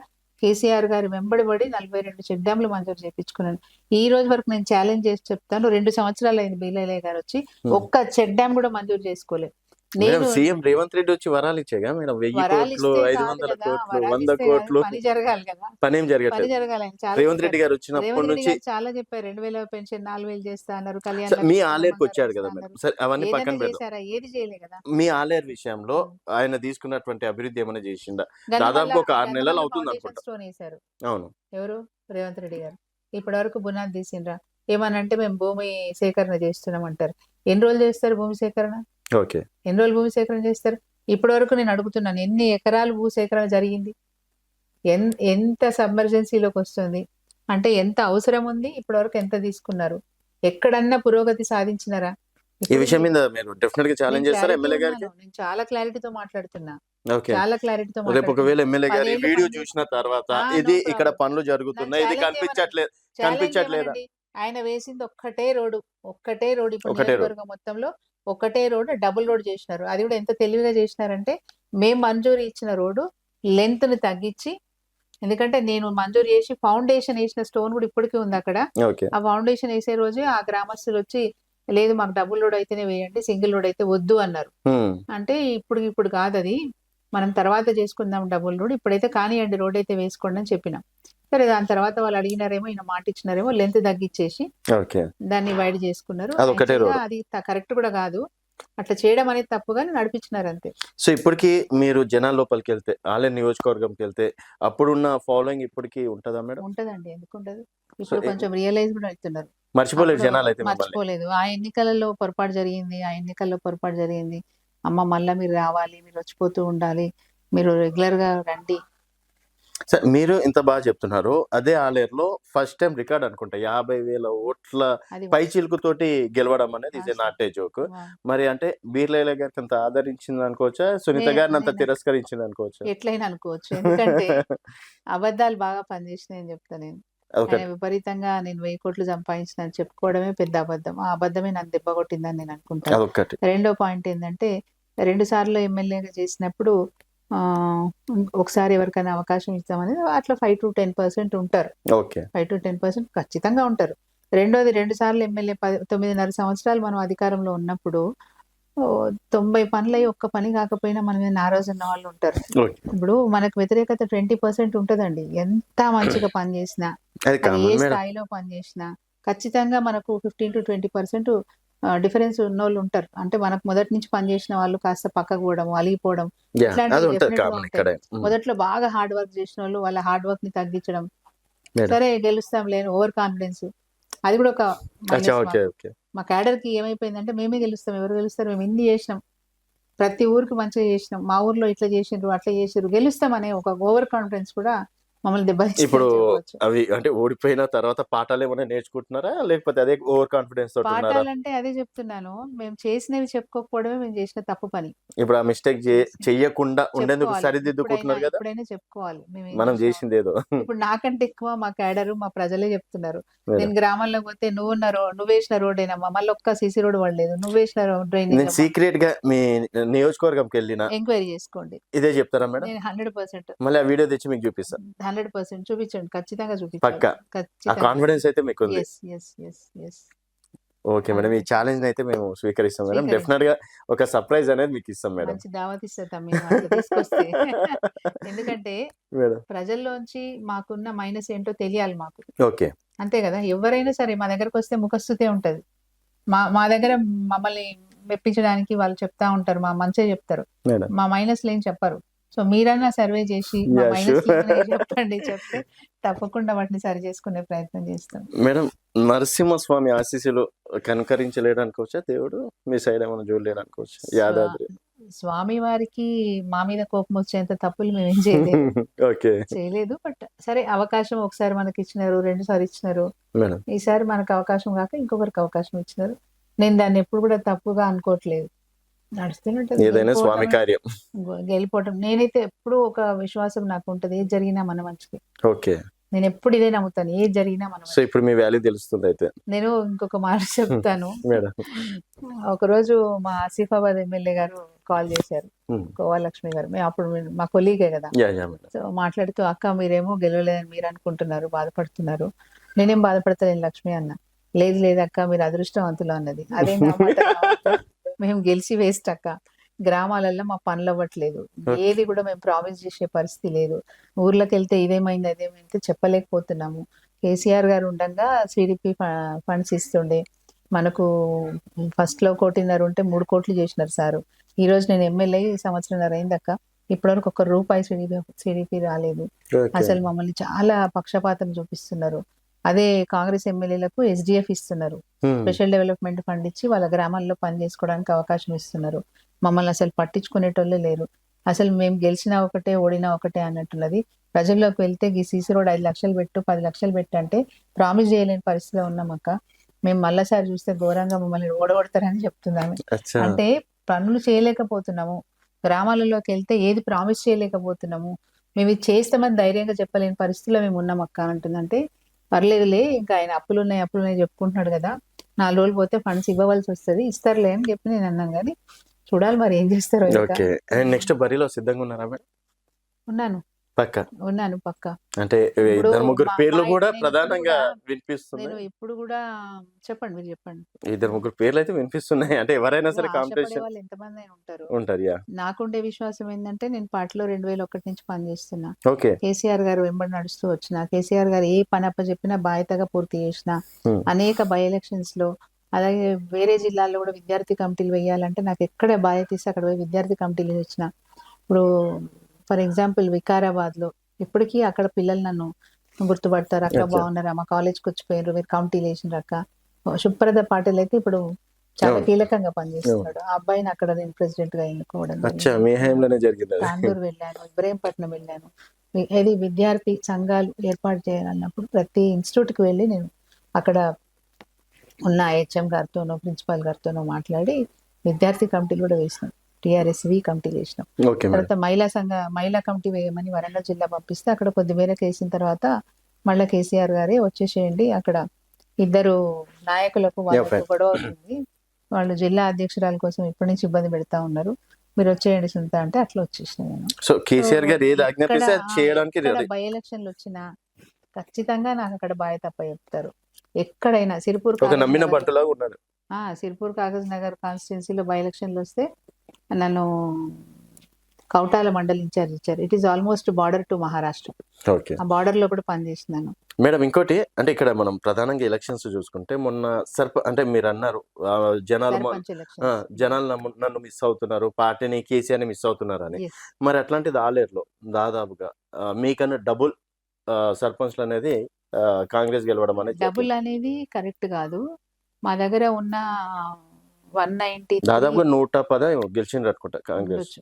కేసీఆర్ గారి వెంబడిపడి 42 చెక్ డ్యాంలు మంజూరు చేయించుకున్నాను. ఈ రోజు వరకు నేను ఛాలెంజ్ చేసి చెప్తాను, 2 సంవత్సరాలు అయింది బీలయ్య గారు వచ్చి, ఒక్క చెక్ డ్యామ్ కూడా మంజూరు చేసుకోలేదు. మేడం, నేను సీఎం రేవంత్ రెడ్డి వచ్చి వరాలు ఇచ్చేగా మేడం, 1000 వరాలు కోట్లు, ఇస్తే కాదు 500 కదా, కోట్లు, వరాలు 100 ఇస్తే కాదు, కోట్లు, పని జరగాలి కదా, పనేం పని జరగట్లేదు. జరగాలి. ఆయన చాలా రేవంత్ రెడ్డి చెప్పారు. గారు వచ్చినప్పటి రేవంత్ రెడ్డి నుంచి గారు చాలా చెప్పారు, 2000 పెన్షన్ 4000 చేస్తా అన్నారు, కళ్యాణ్ మీ లక్ష్మి ఆలేరుకి బంగారం వచ్చాడు ఇస్తా కదా మేడం. అన్నారు. సరే అవన్నీ పక్కన ఏదైనా పెడదాం. చేశారా? ఏది చేయలే కదా. మీ ఆలేరు విషయంలో ఆయన తీసుకున్నటువంటి అభివృద్ధి ఏమైనా చేసిందా? గంధమల్ల దాదాపు ఒక 6 నెలలు అవుతుంది ఫౌండేషన్ అనుకుంటా. స్టోన్ వేశారు. అవును. ఎవరు? రేవంత్ రెడ్డి గారు. ఇప్పటి వరకు బునాది తీసిండ్రా? ఏమనంటే మేము భూమి సేకరణ చేస్తున్నాం అంటారు. ఎన్ని రోజులు చేస్తారు భూమి సేకరణ? ఓకే. ఎన్ని రోజులు భూమి సేకరణ చేస్తారు? ఇప్పటి వరకు నేను అడుగుతున్నాను, ఎన్ని ఎకరాలు భూ సేకరణ జరిగింది? ఎంత సబ్మర్జెన్సీలోకి వస్తుంది, అంటే ఎంత అవసరం ఉంది, ఇప్పటి వరకు ఎంత తీసుకున్నారు, ఎక్కడన్నా పురోగతి సాధించినారా? ఈ విషయం మీద మీరు డెఫినెట్ గా ఛాలెంజ్ చేస్తారా ఎమ్మెల్యే గారికి? నేను చాలా క్లారిటీతో మాట్లాడుతున్నా, ఓకే. చాలా క్లారిటీతో రేపు ఒకవేళ ఎమ్మెల్యే గారు ఈ 10 ఏళ్ళు వీడియో పని చూసిన తర్వాత ఆ, ఇది no ఇక్కడ problem. పనులు జరుగుతున్నాయి, ఇది కనిపించట్లేదా? ఆయన వేసింది ఒక్కటే రోడ్డు, ఒక్కటే రోడ్. ఇప్పుడు ఒకటే రోడ్. నియోజకవర్గం మొత్తంలో ఒకటే రోడ్, డబుల్ రోడ్ చేసినారు. అది కూడా ఎంత తెలివిగా చేసినారంటే, మేము మంజూరు ఇచ్చిన రోడ్డు లెంత్ ని తగ్గించి, ఎందుకంటే నేను మంజూరు చేసి ఫౌండేషన్ వేసిన స్టోన్ కూడా ఇప్పటికీ ఉంది అక్కడ. ఓకే. ఆ ఫౌండేషన్ వేసే రోజే ఆ గ్రామస్తులు వచ్చి, లేదు మాకు డబుల్ రోడ్ అయితేనే వేయండి, సింగిల్ రోడ్ అయితే వద్దు అన్నారు. అంటే ఇప్పుడు కాదు, అది మనం తర్వాత చేసుకుందాం డబుల్ రోడ్, ఇప్పుడైతే కానివ్వండి రోడ్ అయితే వేసుకోండి అని చెప్పినాం. సరే, దాని తర్వాత వాళ్ళు అడిగినారేమో, ఈయన మాట ఇచ్చినారేమో, లెంత్ తగ్గించేసి ఓకే. దాన్ని వైడ్ చేసుకున్నారు. అది ఒకటే Actually గా రోడ్. అది కరెక్ట్ కూడా కాదు, అట్లా చేయడం అనేది తప్పుగాని నడిపించినారు అంతే. సో ఇప్పటికి మీరు జనాల లోపలికి వెళ్తే, ఆలేరు నియోజకవర్గంకి వెళ్తే, అప్పుడున్న ఫాలోయింగ్ ఇప్పటికి ఉంటుందా మేడం? ఉంటదండి, ఎందుకు ఉండదు. ఇప్పుడు కొంచెం రియలైజ్ కూడా అవుతున్నారు. మర్చిపోలేదు అప్పుడు జనాలు అయితే మిమ్మల్ని. మర్చిపోలేదు. ఆ ఎన్నికలలో పొరపాటు జరిగింది, అమ్మ మళ్ళా మీరు రావాలి, మీరు వచ్చిపోతూ ఉండాలి, మీరు రెగ్యులర్ గా రండి. సార్ మీరు ఇంత బాగా చెప్తున్నారు, అదే ఆలేరులో ఫస్ట్ టైం రికార్డ్ అనుకుంటా 50,000 ఓట్ల అది పై చిలుకుతోటి గెలవడం అనేది ఇస్ నాట్ ఏ జోక్. వా- మరి అంటే బీర్లయ్య గారికి అంత ఆదరించింది అనుకోవచ్చా, సునీత గారిని అంత తిరస్కరించింది అనుకోవచ్చా? ఎట్లయినా అనుకోవచ్చు, ఎందుకంటే అబద్ధాలు బాగా పనిచేసినాయని చెప్తా నేను. ఒకటి. ఆయన విపరీతంగా నేను 1000 కోట్లు సంపాదించిన అని చెప్పుకోవడమే పెద్ద అబద్ధం. ఆ అబద్ధమే నన్ను దెబ్బ కొట్టిందని నేను అనుకుంటాను. అదొక్కటి. రెండో పాయింట్ ఏంటంటే, 2 సార్లు ఎమ్మెల్యేగా చేసినప్పుడు ఒకసారి ఎవరికైనా అవకాశం ఇస్తామనేది అట్లా 5 to 10% ఉంటారు. ఓకే. 5 to 10% ఖచ్చితంగా ఉంటారు. రెండోది, 2 సార్లు ఎమ్మెల్యే 9.5 సంవత్సరాలు మనం అధికారంలో ఉన్నప్పుడు 90 పనులై ఒక్క పని కాకపోయినా మన మీద నారాజు ఉన్న వాళ్ళు ఉంటారు. ఓకే. ఇప్పుడు మనకు వ్యతిరేకత 20% ఉంటదండి. ఎంత మంచిగా పని చేసినా, అది అది ఏ కామన్ మేడం. స్థాయిలో పని చేసినా ఖచ్చితంగా మనకు 15 to 20% డిఫరెన్స్ ఉన్నోళ్ళు ఉంటారు. అంటే మనకు మొదటి నుంచి పని చేసిన వాళ్ళు కాస్త పక్కకు పోవడం, అలిగిపోవడం, Yeah, ఇట్లాంటివి అది ఉంటది definite గా కామన్ ఉంటాయి. ఇక్కడే. మొదట్లో బాగా హార్డ్ వర్క్ చేసిన వాళ్ళు వాళ్ళ హార్డ్ వర్క్ ని తగ్గించడం, మేడం. సరే గెలుస్తాం లేని ఓవర్ కాన్ఫిడెన్స్, అది కూడా ఒక అచ్చా, మైనస్. Okay, okay. మా క్యాడర్ కి ఏమైపోయిందంటే మేమే గెలుస్తాం, ఎవరు గెలుస్తారు, మేము ఇన్ని చేసినాం, ప్రతి ఊరికి మంచిగా చేసినాం, మా ఊర్లో ఇట్లా చేసిండ్రు అట్లా చేసిర్రు, గెలుస్తాం అనే ఒక ఓవర్ కాన్ఫిడెన్స్ కూడా మమ్మల్ని ఇప్పుడు దెబ్బతీసిందని చెప్పవచ్చు. అవి అంటే ఓడిపోయిన తర్వాత పాఠాలు ఏమైనా నేర్చుకుంటున్నారా, లేకపోతే అదే ఓవర్ కాన్ఫిడెన్స్ తోటి ఉన్నారా? పాఠాలంటే అదే చెప్తున్నాను, మేము చేసినవి చెప్పుకోకపోవడమే మేము చేసిన తప్పు పని. ఇప్పుడు ఆ మిస్టేక్ చెయ్యకుండా ఉండేందుకు చెప్పుకోవాలి, సరిదిద్దుకుంటున్నారు కదా. ఇప్పుడైనా చెప్పుకోవాలి మేము ఏం మనం చేసామని. చేసింది ఏదో. ఇప్పుడు నాకంటే ఎక్కువ మా క్యాడర్ మా ప్రజలే చెప్తున్నారు. మేడం, నేను గ్రామాల్లో పోతే నువ్వేసిన రోడ్డేనమ్మా, మళ్ళీ ఒక్క సీసీ రోడ్ పడలేదు, నువ్వేసిన డ్రైనేజ్ నేను అమ్మా, సీక్రెట్ గా మీ నియోజకవర్గంకి వెళ్ళిన ఎంక్వైరీ చేసుకోండి. ఇదే చెప్తారా మేడం? నేను 100% మళ్ళీ ఆ వీడియో తెచ్చి మీకు చూపిస్తా. 100% చూపించండి, ఖచ్చితంగా చూపించాలి, పక్కా ఆ ఖచ్చితంగా. కాన్ఫిడెన్స్ అయితే మీకు ఉంది. Yes yes yes yes okay madam, ఈ ఛాలెంజ్ అయితే మేము స్వీకరిస్తాం మేడం. డెఫినెట్ గా ఒక సర్ప్రైజ్ అనేది మీకు ఇస్తాం మేడం. మంచి దావత్ ఇస్తా మీరు అట్లా తీసుకొస్తే. ఎందుకంటే మేడం, ప్రజల్లోంచి మాకున్న మైనస్ ఏంటో తెలియాలి మాకు, ఓకే. అంతే కదా. ఎవరైనా సరే మా దగ్గరకు వస్తే ముఖస్తుతే ఉంటది. మా దగ్గర మమ్మల్ని మెప్పించడానికి వాళ్ళు చెప్తా ఉంటారు, మా మంచిగా చెప్తారు, మేడం, మా మైనస్లు ఏం చెప్పరు. సో మీరన్నా సర్వే చేసి మా Yeah, మైనస్ sure. చెప్పండి, చెప్తే తప్పకుండా వాటిని సరి చేసుకునే ప్రయత్నం చేస్తాం. మేడం, నరసింహస్వామి ఆశీస్సులు కనుకరించలేడు అనుకోవచ్చా దేవుడు? మీ సైడ్ ఏమైనా చూడలేడు అనుకోవచ్చా యాదాద్రి? స్వామి వారికి మా మీద కోపం వచ్చేంత తప్పులు మేమేం చేయలేదు. ఓకే చేయలేదు, బట్ సరే అవకాశం ఒకసారి మనకి ఇచ్చినారు, 2 సార్లు ఇచ్చినారు, మేడం. ఈసారి మనకు అవకాశం కాక ఇంకొకరికి అవకాశం ఇచ్చినారు. నేను దాన్ని ఎప్పుడు కూడా తప్పుగా అనుకోవట్లేదు, నడుస్తూనే ఉంటది. ఏదైనా స్వామి కార్యం. గెలిపోవటం నేనైతే ఎప్పుడు ఒక విశ్వాసం నాకు ఉంటది, ఏది జరిగినా మన మంచిది. ఓకే. నేను ఎప్పుడు ఇదే నమ్ముతాను, ఏది జరిగినా మన సో మంచిది. ఇప్పుడు మీ వాల్యూ తెలుస్తుంది అయితే. నేను ఇంకొక మాట చెప్తాను. మేడం, ఒకరోజు మా ఆసిఫాబాద్ ఎమ్మెల్యే గారు కాల్ చేశారు, Hmm. కోవాలక్ష్మి గారు, మేము అప్పుడు మా కొలీగే కదా. Yeah yeah madam. సో మాట్లాడుతూ, అక్క మీరేమో గెలవలేదని మీరు అనుకుంటున్నారు, బాధపడుతున్నారు, నేనేం బాధపడతలేను లక్ష్మి అన్న. లేదు లేదు అక్క, మీరు అదృష్టవంతులు అన్నది. అదే నా మాట నా మాట. మేము గెలిచి వేస్ట్ అక్క, గ్రామాలలో మా పనులు అవ్వట్లేదు, ఏది కూడా మేము ప్రామిస్ చేసే పరిస్థితి లేదు, ఊర్లోకి వెళ్తే ఇదేమైంది అదేమైంది చెప్పలేకపోతున్నాము. కేసీఆర్ గారు ఉండగా సిడిపి ఫండ్స్ ఇస్తుండే, మనకు ఫస్ట్ లో 1.5 ఉంటే 3 కోట్లు చేసినారు సారు. ఈ రోజు నేను ఎమ్మెల్యే సంవత్సరంన్నర అయిందక్క, ఇప్పటివరకు ₹1 సిడిపి రాలేదు. ఓకే. అసలు మమ్మల్ని చాలా పక్షపాతం చూపిస్తున్నారు. అదే కాంగ్రెస్ ఎమ్మెల్యేలకు SDF ఇస్తున్నారు, Hmm. స్పెషల్ డెవలప్మెంట్ ఫండ్ ఇచ్చి వాళ్ళ గ్రామాల్లో పని చేసుకోవడానికి అవకాశం ఇస్తున్నారు. మమ్మల్ని అసలు పట్టించుకునేటోళ్ళే లేరు. అసలు మేము గెలిచినా ఒకటే ఓడినా ఒకటే అన్నట్టున్నది. ప్రజల్లోకి వెళ్తే ఈ సీసీ రోడ్ 5 లక్షలు పెట్టు 10 లక్షలు పెట్టు అంటే ప్రామిస్ చేయలేని పరిస్థితిలో ఉన్నాం అక్క. మేము మళ్ళసారి చూస్తే ఘోరంగా మమ్మల్ని ఓడగొడతారని చెప్తున్నాము. అచ్చా. అంటే పనులు చేయలేకపోతున్నాము, గ్రామాలలోకి వెళ్తే ఏది ప్రామిస్ చేయలేకపోతున్నాము, మేము ఇది చేస్తామని ధైర్యంగా చెప్పలేని పరిస్థితిలో మేము ఉన్నాం అక్క అంటుందంటే, పర్లేదులే ఇంకా ఆయన అప్పులున్నాయి చెప్పుకుంటున్నాడు కదా, 4 రోజులు పోతే ఫండ్స్ ఇవ్వవలసి వస్తుంది, ఇస్తారులే అని చెప్పి నేను అన్నాను. కానీ చూడాలి మరి ఏం చేస్తారో. ఇంకా ఓకే. అండ్ నెక్స్ట్ బరిలో సిద్ధంగా ఉన్నారా మేడం? ఉన్నాను పక్క ఉన్నాను పక్క. అంటే ఇప్పుడు 2-3 మా- పేర్లు మా- కూడా నేను ఇప్పుడు ప్రధానంగా కూడా- వినిపిస్తున్నాయి. నేను ఇప్పుడు కూడా చెప్పండి, మీరు చెప్పండి. 2-3 పేర్లు అయితే వినిపిస్తున్నాయి. అంటే ఎవరైనా సరే ఆశపడే కాంపిటీషన్ వాళ్ళు ఎంతమంది అయినా ఉంటారు. ఉంటారు. యా. నాకుండే విశ్వాసం ఏంటంటే, నేను పార్టీలో 2001 నుంచి పనిచేస్తున్నా, ఓకే. కేసీఆర్ గారు వెంబడి నడుస్తూ వచ్చిన, కేసీఆర్ గారు ఏ పని అప్పచెప్పినా బాధ్యతగా పూర్తి చేసిన, Hmm. అనేక బై ఎలక్షన్స్ లో, అలాగే వేరే జిల్లాల్లో కూడా విద్యార్థి కమిటీలు వేయాలంటే నాకు ఎక్కడ బాధ్యత ఇస్తే అక్కడ పోయి విద్యార్థి కమిటీలు ఇచ్చిన. ఇప్పుడు ఫర్ ఎగ్జాంపుల్ వికారాబాద్ లో ఇప్పటికీ అక్కడ పిల్లలు నన్ను గుర్తుపడతారు, అక్క అచ్చా. బాగున్నారా, మా కాలేజ్కి వచ్చిపోయారు, మీరు కమిటీలు వేసిన అక్క. శుభ్రత పాటిల్ అయితే ఇప్పుడు చాలా అవును. కీలకంగా పనిచేస్తున్నాడు. ఆ అబ్బాయిని అక్కడ నేను ప్రెసిడెంట్ గా ఎన్నుకోవడం అచ్చా, మీ హయాంలోనే జరిగింది అది. తాండూరు వెళ్ళాను, ఇబ్రహీంపట్నం వెళ్ళాను. ఏది విద్యార్థి సంఘాలు ఏర్పాటు చేయాలన్నప్పుడు ప్రతి ఇన్స్టిట్యూట్ కి వెళ్ళి నేను అక్కడ ఉన్న HM గారితోనో ప్రిన్సిపాల్ గారితోనో మాట్లాడి విద్యార్థి కమిటీలు కూడా వేసినాం, TRSV కమిటీలు వేసినాం. Okay madam. తర్వాత మహిళా కమిటీ వేయమని వరంగల్ జిల్లా పంపిస్తే అక్కడ కొద్ది మేరకు వేసిన తర్వాత మళ్ళీ కేసీఆర్ గారే వచ్చేసేయండి, అక్కడ ఇద్దరు నాయకులకు వాళ్ళకు fine. గొడవ అవుతుంది, వాళ్ళు జిల్లా అధ్యక్షురాల కోసం ఇప్పటి నుంచి ఇబ్బంది పెడతా ఉన్నారు, మీరు వచ్చేయండి సునీత అంటే అట్లా వచ్చేసిన నేను. సో కేసీఆర్ గారు ఏది ఆజ్ఞాపిస్తే అది చేయడానికి రెడీ. బై ఎలక్షన్లు వచ్చినా ఖచ్చితంగా నాకు అక్కడ బాధ్యత అప్ప చెప్తారు. ఎక్కడైనా సిరిపూర్ ఒక నమ్మిన బంటులాగా ఉన్నాడు. సిరిపూర్ కాగజ్ నగర్ కాన్స్టిట్యున్సీలో బై ఎలక్షన్లు వస్తే నన్ను కౌటాల మండలి ఇన్ఛార్జ్ ఇచ్చారు. It is almost border to Maharashtra. Okay ఆ బార్డర్ లో కూడా పనిచేసినాను. మేడం, ఇంకోటి అంటే ఇక్కడ మనం ప్రధానంగా ఎలక్షన్స్ చూసుకుంటే మొన్న అంటే మీరు అన్నారు జనాలు సర్పంచ్ ఎలక్షన్. జనాలు నన్ను మిస్ అవుతున్నారు, పార్టీని కేసీఆర్ని మిస్ అవుతున్నారు అని. Yes. మరి అట్లాంటిది ఆలేరులో దాదాపుగా మీకన్నా డబుల్ సర్పంచ్లు అనేది కాంగ్రెస్ గెలవడం అనేది డబుల్ జరిగింది. అనేది కరెక్ట్ కాదు. మా దగ్గర ఉన్న 193 దాదాపుగా 110 ఏమో గెలిచిండ్రు అనుకుంటా కాంగ్రెస్. ఉండొచ్చు.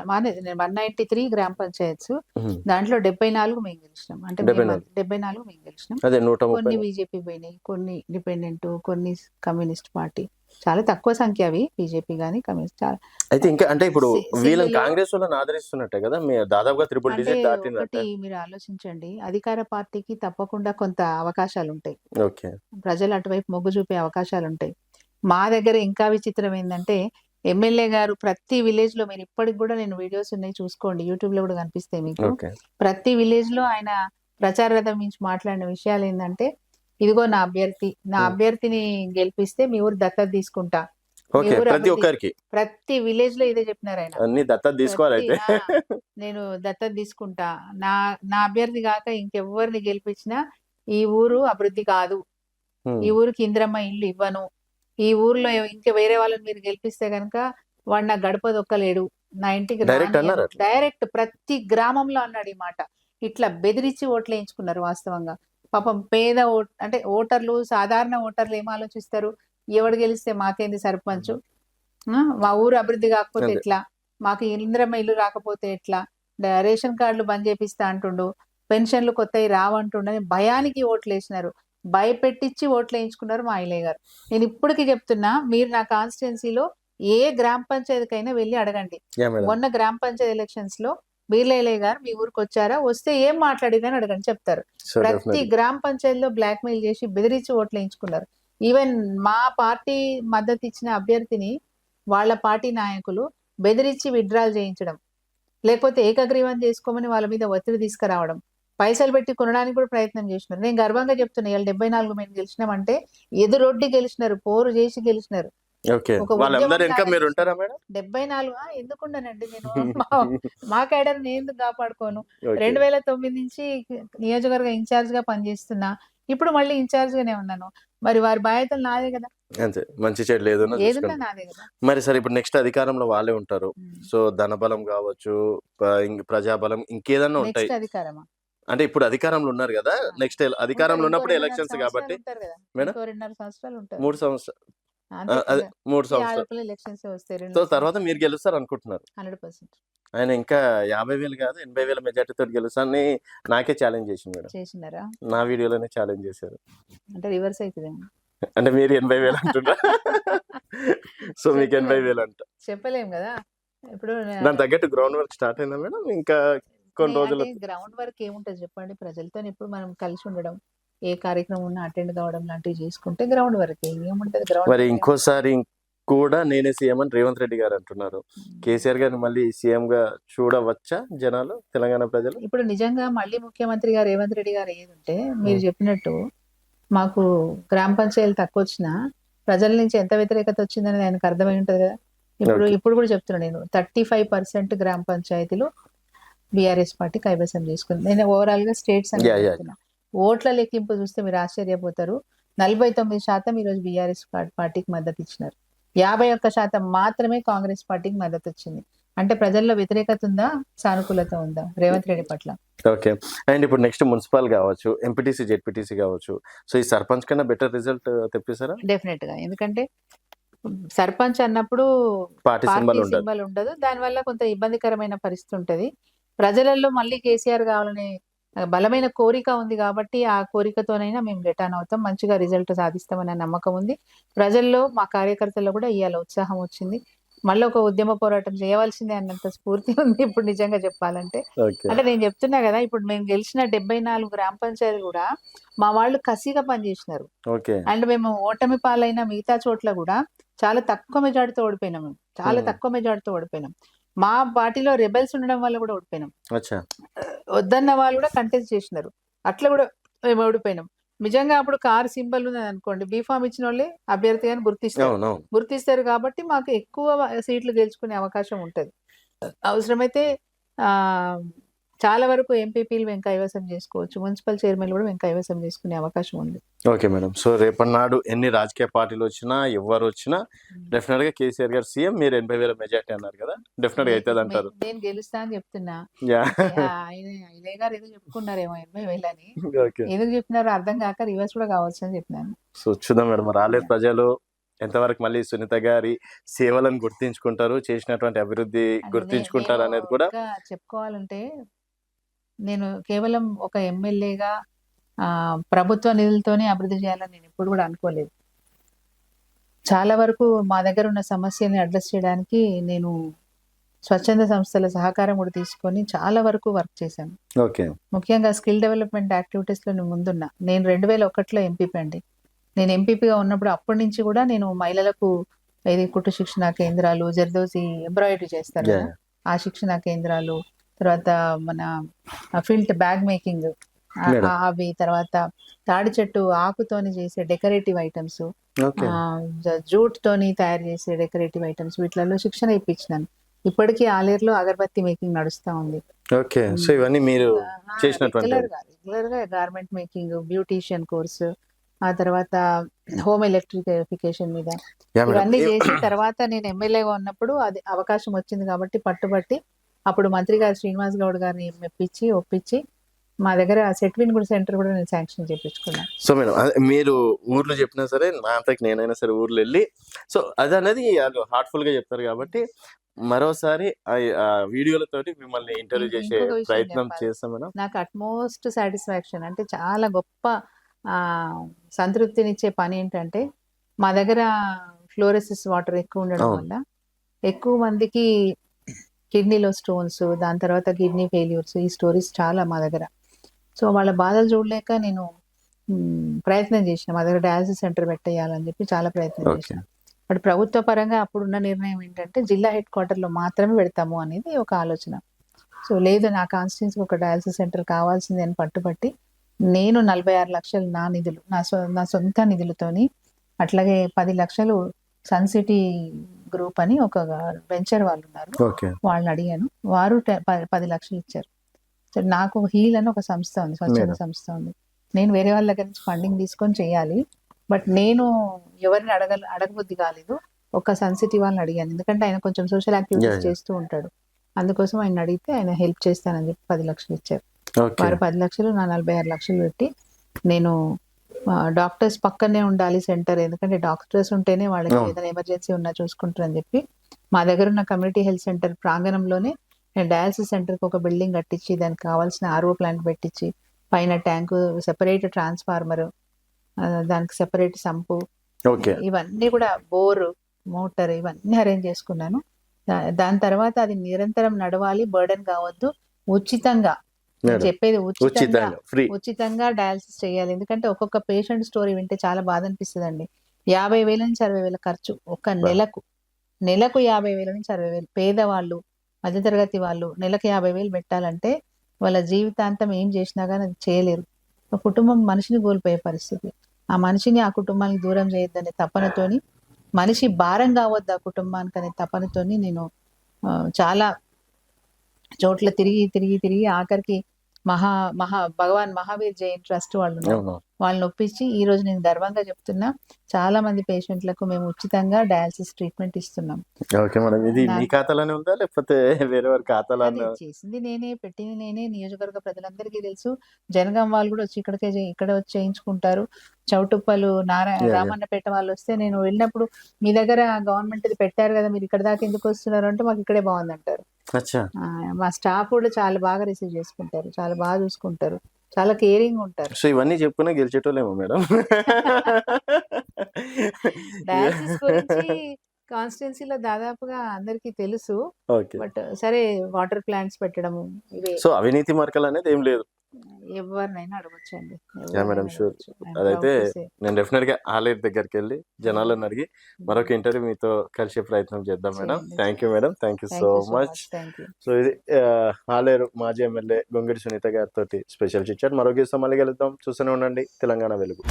193 గ్రామ పంచాయత్స్. హ్మ్. దాంట్లో 74 మేము గెలిచినాం. అంటే 74 74 మేము గెలిచినాం. అదే కొన్ని 130 బీజేపీ పోయినాయి, కొన్ని ఇండిపెండెంట్, కొన్ని కమ్యూనిస్ట్ పార్టీ. చాలా తక్కువ సంఖ్య అవి. బీజేపీ గాని కమ్యూనిస్ట్ అయితే ఇంకా అంటే ఇప్పుడు వీళ్ళని సిల్లులో కాంగ్రెస్ వాళ్ళని ఆదరిస్తున్నట్టే కదా! దాదాపుగా ట్రిపుల్ అంటే డిజిట్ దాటిందంట. ఒకటి మీరు ఆలోచించండి. అధికార పార్టీకి తప్పకుండా కొంత అవకాశాలుంటాయి. ఓకే. ప్రజలు అటువైపు మొగ్గు చూపే అవకాశాలుంటాయి. మా దగ్గర ఇంకా విచిత్రం ఏందంటే, ఎమ్మెల్యే గారు ప్రతి విలేజ్‌లో మీరు ఇప్పటికి గూడా నేను వీడియోస్ ఉన్నాయి చూసుకోండి. యూట్యూబ్‌లో గూడా కనిపిస్తాయి మీకు. ఓకే. ప్రతి విలేజ్‌లో ఆయన ప్రచార రథం నుంచి మాట్లాడిన విషయాలేందంటే, ఇదిగో నా అభ్యర్థి. నా హ్మ్. అభ్యర్థిని గెలిపిస్తే మీ ఊరు దత్తత తీసుకుంటా. మీ ఓకే. ఊరు ప్రతి అభివృద్ధి ఒక్కరికి. ప్రతి విలేజ్‌లో ఇదే చెప్పినారాయన. అన్ని దత్తత ప్రతి తీసుకోవాలయితే. నేను దత్తత తీసుకుంటా. నా నా అభ్యర్థి గాక ఇంకెవ్వరిని గెలిపించినా ఈ ఊరు అభివృద్ధి కాదు. హ్మ్. ఈ ఊరికి ఇందిరమ్మ ఇల్లు ఇవ్వను. ఈ ఊర్లో ఇంకా వేరే వాళ్ళని మీరు గెలిపిస్తే గనక వాడు నా గడప దొక్కలేడు. నా ఇంటికి డైరెక్ట్ అన్నారా రానియను. అట్లా? డైరెక్ట్ ప్రతి గ్రామంలో అన్నాడు ఈ మాట. ఇట్లా బెదిరించి ఓట్లేయించుకున్నారు వాస్తవంగా. పాపం పేద అంటే ఓటర్లు, సాధారణ ఓటర్లు ఏం ఆలోచిస్తారు? ఎవడు గెలిస్తే మాకేంది సర్పంచు? మా ఊరు అభివృద్ధి కాకపోతే అదే. ఎట్లా? మాకు ఇందిరమ్మ ఇల్లు రాకపోతే ఎట్లా? రేషన్ కార్డులు బంద్ చేపిస్తా అంటుండు. పెన్షన్లు కొత్తయి రావంటుండని భయానికి ఓట్లేసినారు. భయపెట్టిచ్చి ఓట్లేయించుకున్నారు మా అయ్యలయ్య గారు. నేను ఇప్పటికి చెప్తున్నా, మీరు నా కాన్స్టిట్యుయెన్సీలో ఏ గ్రామ పంచాయతీకైనా వెళ్లి అడగండి. యాహ్! మేడం. మొన్న గ్రామ పంచాయతీ ఎలక్షన్స్‌లో వీరలయ్య గారు మీ ఊరికొచ్చారా? వస్తే ఏం మాట్లాడిర్రని అడగండి చెప్తారు. సో, ప్రతి డెఫినెట్‌లీ. గ్రామ పంచాయతీలో బ్లాక్‌మెయిల్ చేసి బెదిరించి ఓట్లేయించుకున్నారు. ఈవెన్ మా పార్టీ మద్దతిచ్చిన అభ్యర్థిని వాళ్ళ పార్టీ నాయకులు బెదిరించి విత్‌డ్రాల్ చేయించడం. లేకపోతే ఏకగ్రీవం చేసుకోమని వాళ్ళ మీద ఒత్తిడి తీసుకురావడం. పైసలు పెట్టి కొనడానికి కూడా ప్రయత్నం చేసినారు. నేను గర్వంగా చెప్తున్నా ఇయాల 74 మేము గెలిచినామంటే ఎదురొడ్డి గెలిచినారు. పోరు చేసి గెలిచినారు. ఓకే. ఒక వాళ్ళందరూ ఉద్యమం ఎనక లాగా మీరుంటారా చేసినారు. మేడం? 74 ఎందుకుండనండి నేను మా క్యాడర్ నేను ఎందుకు కాపాడుకోను. ఓకే. 2009 నుంచి నియోజకవర్గ ఇన్ఛార్జ్‌గా పనిచేస్తున్నా. ఇప్పుడు మళ్ళీ ఇన్ఛార్జ్‌గానే ఉన్నాను. మరి వారి బాధ్యతలు నాదే కదా! అంతే. మంచి చెడులు ఏదున్నా ఏదున్నా చూసుకుంటారు. నాదే కదా! మరి సరే ఇప్పుడు నెక్స్ట్ అధికారంలో వాళ్ళే ఉంటారు. హ్మ్. సో, ధనబలం గావచ్చు, ప్రజాబలం ఇంకేదన్నా ఉంటాయి. నెక్స్ట్ అధికారమా? అంటే ఇప్పుడు అధికారంలో ఉన్నారు గదా! ఆ! నెక్స్ట్ ఉంటారు. అధికారంలో ఇంకో ఉన్నప్పుడు 2.5 ఎలక్షన్స్ సంవత్సరాలు కాబట్టి ఉంటారు కదా! మేడం? ఇంకో 2.5 సంవత్సరాలు ఉంటారు. 3 సంవత్సరాలు అంతే అదే ఇగ 3 ఈ సంవత్సరాలు. లోపల ఎలక్షన్స్ వస్తాయి. సో, 2.5 తర్వాత సంవత్సరాలు. మీరు గెలుస్తారనుకుంటున్నారు. 100% ఆయన ఇంకా 50,000 కాదు 80,000 మెజార్టీతోటి గెలుస్తానని నాకే ఛాలెంజ్ చేసిండు మేడం. చేసినారా? నా వీడియోలోనే ఛాలెంజ్ చేశారు. అంటే రివర్స్ అయితదేమో. అంటే మీరు 80,000 అంటున్నా. సో, మీకు చెప్పలేం. 80,000 అంట. చెప్పలేం కదా! ఇప్పుడు దానికి తగ్గట్టు గ్రౌండ్ వర్క్ స్టార్ట్ అయిందా మేడం? ఇంకా కొన్ని రోజులు అంటే గ్రౌండ్ వర్క్ ఏముంటది చెప్పండి? ప్రజలతోని ఎప్పుడు మనం కలిసి ఉండడం, ఏ కార్యక్రమం ఉన్నా అటెండ్ కావడం లాంటివి చేసుకుంటే గ్రౌండ్ వర్కే. ఏముంటది గ్రౌండ్ మరి వర్క్ ఇంకోసారి కూడా నేనే సీఎం అని రేవంత్ రెడ్డి గారు అంటున్నారు. కేసీఆర్ గారిని మళ్ళీ సీఎంగా చూడవచ్చా జనాలు, తెలంగాణ ప్రజలు? ఇప్పుడు నిజంగా మళ్ళీ ముఖ్యమంత్రిగా రేవంత్ రెడ్డి గారు అయ్యేదుంటే మీరు చెప్పినట్టు మాకు గ్రామ పంచాయతీలు తక్కువొచ్చినా ప్రజల నుంచి ఎంత వ్యతిరేకత వచ్చిందనేది ఆయనకు అర్థమై ఉంటది కదా! ఓకే. ఇప్పుడు కూడా చెప్తున్నా నేను 35% గ్రామ పంచాయతీలు బీఆర్ఎస్ పార్టీ కైవసం చేసుకుంది. నేను ఓవరాల్‌గా స్టేట్స్ అని యాహ్! యాహ్! చెప్తున్నా. ఓట్ల లెక్కింపు చూస్తే మీరు ఆశ్చర్యపోతారు. 49% ఈరోజు బీఆర్ఎస్ పార్టీకి మద్దతు ఇచ్చినారు. 51% మాత్రమే కాంగ్రెస్ పార్టీకి మద్దతు వచ్చింది. అంటే ప్రజల్లో వ్యతిరేకత ఉందా? సానుకూలత ఉందా? రేవంత్ రెడ్డి పట్ల. ఓకే. అండ్ ఇప్పుడు నెక్స్ట్ మున్సిపల్ గావచ్చు, ఎంపీటీసీ, జెడ్పీటీసీ గావచ్చు. సో, ఈ సర్పంచ్ కన్నా బెటర్ రిజల్ట్ తెప్పిస్తారా? డెఫినెట్‌గా. ఎందుకంటే సర్పంచ్ అన్నప్పుడు పార్టీ పార్టీ సింబల్ ఉండదు. సింబల్ ఉండదు. దానివల్ల కొంత ఇబ్బందికరమైన పరిస్థితి ఉంటది. ప్రజలలో మళ్ళీ కేసీఆర్ కావాలనే బలమైన కోరిక ఉంది కాబట్టి, ఆ కోరికతోనైనా మేము గెట్ ఆన్ అవుతాం. మంచిగా రిజల్ట్ సాధిస్తామనే నమ్మకం ఉంది. ప్రజల్లో మా కార్యకర్తల్లో కూడా ఇయాల ఉత్సాహం వచ్చింది. మళ్ళీ ఒక ఉద్యమ పోరాటం చేయవలసిందే అన్నంత స్ఫూర్తి ఉంది ఇప్పుడు నిజంగా చెప్పాలంటే. ఓకే. అంటే నేను చెప్తున్నా కదా! ఇప్పుడు మేము గెలిచిన 74 గ్రామ పంచాయతీలు కూడా మా వాళ్ళు కసిగా పనిచేసినారు. ఓకే. అండ్ మేము ఓటమి పాలైన మిగతా చోట్ల కూడా చాలా తక్కువ మెజార్టీతో ఓడిపోయినాం మేము. చాలా తక్కువ మెజార్టీతో ఓడిపోయినాం. మా పార్టీలో రెబెల్స్ ఉండడం వల్ల కూడా ఓడిపోయినాం. అచ్చా! వద్దన్న వాళ్ళు కూడా కంటెస్ట్ చేసినారు. అట్లా కూడా మేము ఓడిపోయినాం. నిజంగా అప్పుడు కారు సింబల్ ఉన్నదనుకోండి, బీఫామ్ ఇచ్చినోళ్ళే అభ్యర్థిగా గుర్తిస్తారు. అవునవును. గుర్తిస్తారు కాబట్టి మాకు ఎక్కువ సీట్లు గెలుచుకునే అవకాశం ఉంటది. అవసరమైతే ఆహ్, చాలా వరకు ఎంపీపీలు మేము కైవసం చేసుకోవచ్చు, మున్సిపల్ చైర్మన్ కూడా మేము కైవసం చేసుకునే అవకాశం ఉంది. Okay madam. సో రేపటి నాడు ఎన్ని రాజకీయ పార్టీలు వచ్చినా ఎవరు వచ్చినా డెఫినెట్ గా కేసీఆర్ గారు సీఎం, మీరు 80,000 మెజార్టీ అన్నారు కదా, డెఫినెట్ గా అవుతుంది అంటారు. నేను గెలుస్తా అని చెప్తున్నా. యా. ఆయన గారు ఏదో చెప్పుకున్నారేమో 80,000 అని, ఓకే. ఎందుకు చెప్పినారో అర్థం కాక రివర్స్ కూడా కావచ్చు అని చెప్పినాను. సో చూద్దాం మేడం, రాలేదు ప్రజలు ఎంతవరకు మళ్ళీ సునీత గారి సేవలను గుర్తించుకుంటారు, చేసినటువంటి అభివృద్ధి గుర్తించుకుంటారు అనేది కూడా చెప్పుకోవాలంటే, నేను కేవలం ఒక ఎమ్మెల్యేగా ప్రభుత్వ నిధులతోనే అభివృద్ధి చేయాలని నేను ఎప్పుడు కూడా అనుకోలేదు. చాలా వరకు మా దగ్గర ఉన్న సమస్యల్ని అడ్రస్ చేయడానికి నేను స్వచ్ఛంద సంస్థల సహకారం కూడా తీసుకొని చాలా వరకు వర్క్ చేశాను. ఓకే. ముఖ్యంగా స్కిల్ డెవలప్మెంట్ యాక్టివిటీస్ లో నేను ముందున్నా. నేను 2001లో ఎంపీపీ అండి. నేను ఎంపీపీగా ఉన్నప్పుడు అప్పటి నుంచి కూడా నేను మహిళలకు ఇది కుట్టు శిక్షణ కేంద్రాలు, జర్దోసి ఎంబ్రాయిడరీ చేస్తారు కదా, ఆ శిక్షణ కేంద్రాలు, తర్వాత మన ఫిల్ట్ బ్యాగ్ మేకింగ్ అవి, తర్వాత తాడి చెట్టు ఆకుతోని చేసే డెకరేటివ్ ఐటమ్స్, జూట్ తోని తయారు చేసే డెకరేటివ్ ఐటమ్స్, వీటిలలో శిక్షణ ఇప్పించినాను. ఇప్పటికీ ఆలేరులో అగరబత్తి మేకింగ్ నడుస్తా ఉంది. ఓకే. సో ఇవన్నీ మీరు చేసినటువంటి రెగ్యులర్ గా గార్మెంట్ మేకింగ్, బ్యూటీషియన్ కోర్సు, ఆ తర్వాత హోమ్ ఎలక్ట్రిఫికేషన్ మీద ఇవన్నీ చేసిన తర్వాత నేను ఎమ్మెల్యేగా ఉన్నప్పుడు అది అవకాశం వచ్చింది కాబట్టి పట్టుబట్టి అప్పుడు మంత్రి గారు శ్రీనివాస్ గౌడ్ గారిని మెప్పించి ఒప్పించి మా దగ్గర సెట్విన్ గుడ్ సెంటర్ కూడా నేను శాంక్షన్ చేయించుకున్నాను. సో మేడం, మీరు ఊర్లో చెప్పినా సరే, నా అంతకి నేనైనా సరే ఊర్లో వెళ్ళి, సో అది అనేది హార్ట్ఫుల్ గా చెప్తారు కాబట్టి మరోసారి వీడియోలతోటి మిమ్మల్ని ఇంటర్వ్యూ చేసే ప్రయత్నం చేస్తాం మేడం. నాకు అట్మోస్ట్ సాటిస్ఫాక్షన్ అంటే చాలా గొప్ప సంతృప్తినిచ్చే పని ఏంటంటే, మా దగ్గర ఫ్లోరోసిస్ వాటర్ ఎక్కువ ఉండడం వల్ల ఎక్కువ మందికి కిడ్నీలో స్టోన్స్, దాని తర్వాత కిడ్నీ ఫెయిల్యూర్స్, ఈ స్టోరీస్ చాలా మా దగ్గర. సో వాళ్ళ బాధలు చూడలేక నేను ప్రయత్నం చేసిన, మా దగ్గర డయాలసిస్ సెంటర్ పెట్టేయాలని చెప్పి చాలా ప్రయత్నం చేసిన. బట్ ప్రభుత్వ పరంగా అప్పుడున్న నిర్ణయం ఏంటంటే జిల్లా హెడ్ క్వార్టర్లో మాత్రమే పెడతాము అనేది ఒక ఆలోచన. సో లేదు, నా కాన్స్టిట్యున్సీకి ఒక డయాలసిస్ సెంటర్ కావాల్సింది అని పట్టుబట్టి నేను 46 లక్షలు నా నిధులు, నా సొంత నిధులతోని, అట్లాగే 10 లక్షలు సన్ సిటీ గ్రూప్ అని ఒక వెంచర్ వాళ్ళు ఉన్నారు, వాళ్ళని అడిగాను, వారు 10 లక్షలు ఇచ్చారు. సో నాకు హీల్ అని ఒక సంస్థ ఉంది, స్వచ్ఛంద సంస్థ ఉంది. నేను వేరే వాళ్ళ దగ్గర నుంచి ఫండింగ్ తీసుకొని చేయాలి, బట్ నేను ఎవరిని అడగబుద్ధి కాలేదు. ఒక సన్ సిటీ వాళ్ళని అడిగాను, ఎందుకంటే ఆయన కొంచెం సోషల్ యాక్టివిటీస్ చేస్తూ ఉంటాడు, అందుకోసం ఆయన అడిగితే ఆయన హెల్ప్ చేస్తానని చెప్పి 10 లక్షలు ఇచ్చారు. వారు 10 లక్షలు, నా 46 లక్షలు పెట్టి నేను డాక్టర్స్ పక్కనే ఉండాలి సెంటర్, ఎందుకంటే డాక్టర్స్ ఉంటేనే వాళ్ళకి ఏదైనా ఎమర్జెన్సీ ఉన్నా చూసుకుంటారని చెప్పి మా దగ్గర ఉన్న కమ్యూనిటీ హెల్త్ సెంటర్ ప్రాంగణంలోనే నేను డయాలసిస్ సెంటర్కి ఒక బిల్డింగ్ కట్టించి, దానికి కావాల్సిన ఆర్ఓ ప్లాంట్ పెట్టించి, పైన ట్యాంకు, సెపరేట్ ట్రాన్స్ఫార్మర్, దానికి సెపరేట్ సంపు, ఇవన్నీ కూడా బోర్, మోటార్, ఇవన్నీ అరేంజ్ చేసుకున్నాను. దాని తర్వాత అది నిరంతరం నడవాలి, బర్డెన్ కావద్దు, ఉచితంగా, చెప్పేది ఉచితంగా డయాలసిస్ చేయాలి. ఎందుకంటే ఒక్కొక్క పేషెంట్ స్టోరీ వింటే చాలా బాధ అనిపిస్తుంది అండి. 50,000 నుంచి 60,000 ఖర్చు ఒక నెలకు 50,000 నుంచి 60,000. పేదవాళ్ళు, మధ్యతరగతి వాళ్ళు నెలకు 50,000 పెట్టాలంటే వాళ్ళ జీవితాంతం ఏం చేసినా కానీ అది చేయలేరు. ఒక కుటుంబం మనిషిని కోల్పోయే పరిస్థితి. ఆ మనిషిని, ఆ కుటుంబానికి దూరం చేయొద్దనే తపనతోని, మనిషి భారం కావద్దు ఆ కుటుంబానికి అనే తపనతోని నేను చాలా చోట్ల తిరిగి ఆఖరికి భగవాన్ మహావీర్ జైన్ ట్రస్ట్ వాళ్ళు వాళ్ళని ఒప్పించి ఈ రోజు నేను గర్వంగా చెప్తున్నా, చాలా మంది పేషెంట్లకు మేము ఉచితంగా డయాలసిస్ ట్రీట్మెంట్ ఇస్తున్నాం. ఓకే మేడం, ఇది మీ ఖాతాలోనే ఉందా లేకపోతే వేరే వారి ఖాతాలో? చేసింది నేనే, పెట్టింది నేనే. నియోజకవర్గ ప్రజలందరికీ తెలుసు. జనగాం వాళ్ళు కూడా వచ్చి ఇక్కడ వచ్చి చేయించుకుంటారు. చౌటుప్పలు, రామన్నపేట వాళ్ళు వస్తే నేను వెళ్ళినప్పుడు, మీ దగ్గర గవర్నమెంట్ ఇది పెట్టారు కదా, మీరు ఇక్కడ దాకా ఎందుకు వస్తున్నారు అంటే, మాకు ఇక్కడే బాగుంది అంటారు. మా స్టాఫ్ కూడా చాలా బాగా రిసీవ్ చేసుకుంటారు, చాలా బాగా చూసుకుంటారు, చాలా కేరింగ్ ఉంటారు. సో ఇవన్నీ చెప్పుకున్నా గెలిచేటోళ్ళేమో మేడం. డయాలసిస్ గురించి కాన్స్టిట్యున్సీలో దాదాపుగా అందరికీ తెలుసు. బట్ సరే, వాటర్ ప్లాంట్స్ పెట్టడము, సో అవినీతి మార్కలు అనేది ఏం లేదు, ఎవరినైనా అడగొచ్చండి. Madam sure. అదైతే నేను డెఫినెట్ గా ఆలేరు దగ్గరికి వెళ్ళి జనాలను అడిగి మరొక ఇంటర్వ్యూ మీతో కలిసే ప్రయత్నం చేద్దాం madam. Thank you madam, thank you so much. So ఇది ఆలేరు మాజీ ఎమ్మెల్యే గొంగిడి సునీత గారితో స్పెషల్ చిట్ చాట్. మరొక మళ్ళీ కలుద్దాం. చూస్తూనే ఉండండి తెలంగాణ వెలుగు.